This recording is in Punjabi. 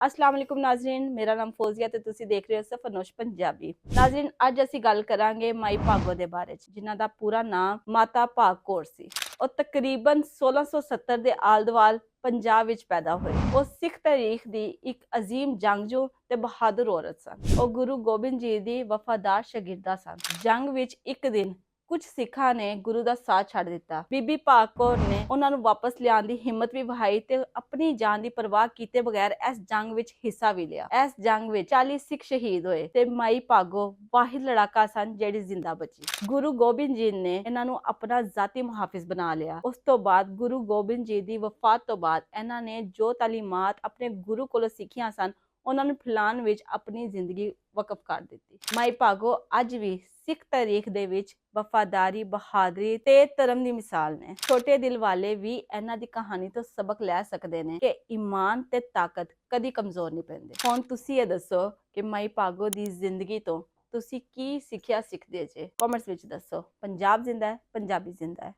अस्सलाम वालेकुम नाज़रीन, मेरा नाम फौजिया ਤੇ ਤੁਸੀਂ ਦੇਖ ਰਹੇ ਹੋ ਸਫਨੋਸ਼ ਪੰਜਾਬੀ। ਨਾਜ਼ਰੀਨ, ਅੱਜ ਅਸੀਂ ਗੱਲ ਕਰਾਂਗੇ ਮਾਈ ਭਾਗੋ ਦੇ ਬਾਰੇ ਚ, ਜਿਨ੍ਹਾਂ ਦਾ ਪੂਰਾ ਨਾਮ ਮਾਤਾ ਭਾਗ ਕੌਰ ਸੀ। ਉਹ ਤਕਰੀਬਨ 1670 ਦੇ ਆਲ-ਦੁਆਲ ਪੰਜਾਬ ਵਿੱਚ ਪੈਦਾ ਹੋਏ। ਉਹ ਸਿੱਖ ਤਾਰੀਖ ਦੀ ਇੱਕ ਅਜ਼ੀਮ ਜੰਗਜੂ ਤੇ ਬਹਾਦਰ ਔਰਤ ਸਨ। ਉਹ ਗੁਰੂ ਗੋਬਿੰਦ ਜੀ ਦੀ ਵਫਾਦਾਰ ਸ਼ਾਗਿਰਦਾ ਸਨ। ਜੰਗ ਵਿੱਚ ਇੱਕ ਦਿਨ ਕੁਝ ਸਿੱਖਾਂ ਨੇ ਗੁਰੂ ਦਾ ਸਾਥ ਛੱਡ ਦਿੱਤਾ। ਬੀਬੀ ਭਾਗ ਕੌਰ ਨੇ ਉਹਨਾਂ ਨੂੰ ਵਾਪਸ ਲਿਆਉਣ ਦੀ ਹਿੰਮਤ ਵੀ ਵਹਾਈ ਤੇ ਆਪਣੀ ਜਾਨ ਦੀ ਪਰਵਾਹ ਕੀਤੇ ਬਗੈਰ ਇਸ ਜੰਗ ਵਿੱਚ ਹਿੱਸਾ ਵੀ ਲਿਆ। ਇਸ ਜੰਗ ਵਿੱਚ 40 ਸਿੱਖ ਸ਼ਹੀਦ ਹੋਏ ਤੇ ਮਾਈ ਭਾਗੋ ਵਾਹਿਦ ਲੜਾਕਾ ਸਨ ਜਿਹੜੀ ਜ਼ਿੰਦਾ ਬਚੀ। ਗੁਰੂ ਗੋਬਿੰਦ ਜੀ ਨੇ ਇਹਨਾਂ ਨੂੰ ਆਪਣਾ ਜ਼ਾਤੀ ਮੁਹਾਫਿਜ਼ ਬਣਾ ਲਿਆ। ਉਸ ਤੋਂ ਬਾਅਦ ਗੁਰੂ ਗੋਬਿੰਦ ਜੀ ਦੀ ਵਫਾਤ ਤੋਂ ਬਾਅਦ ਇਹਨਾਂ ਨੇ ਜੋ ਤਾਲੀਮਾਤ ਆਪਣੇ ਗੁਰੂ ਕੋਲੋਂ ਸਿੱਖੀਆਂ ਸਨ, ਉਹਨਾਂ ਨੂੰ ਫੈਲਾਉਣ ਵਿੱਚ ਆਪਣੀ ਜ਼ਿੰਦਗੀ ਵਕਫ ਕਰ ਦਿੱਤੀ। ਮਾਈ ਭਾਗੋ ਅੱਜ ਵੀ ਸਿੱਖ ਤਾਰੀਖ ਦੇ ਵਿੱਚ ਵਫਾਦਾਰੀ, ਬਹਾਦਰੀ ਤੇ ਧਰਮ ਦੀ ਮਿਸਾਲ ਨੇ। ਛੋਟੇ ਦਿਲ ਵਾਲੇ ਵੀ ਇਹਨਾਂ ਦੀ ਕਹਾਣੀ ਤੋਂ ਸਬਕ ਲੈ ਸਕਦੇ ਨੇ ਕਿ ਈਮਾਨ ਤੇ ਤਾਕਤ ਕਦੀ ਕਮਜ਼ੋਰ ਨਹੀਂ ਪੈਂਦੇ। ਹੁਣ ਤੁਸੀਂ ਇਹ ਦੱਸੋ ਕਿ ਮਾਈ ਭਾਗੋ ਦੀ ਜ਼ਿੰਦਗੀ ਤੋਂ ਤੁਸੀਂ ਕੀ ਸਿੱਖਿਆ ਸਿੱਖਦੇ ਜੇ? ਕਮੈਂਟਸ ਵਿੱਚ ਦੱਸੋ। ਪੰਜਾਬ ਜ਼ਿੰਦਾ ਹੈ, ਪੰਜਾਬੀ ਜ਼ਿੰਦਾ ਹੈ।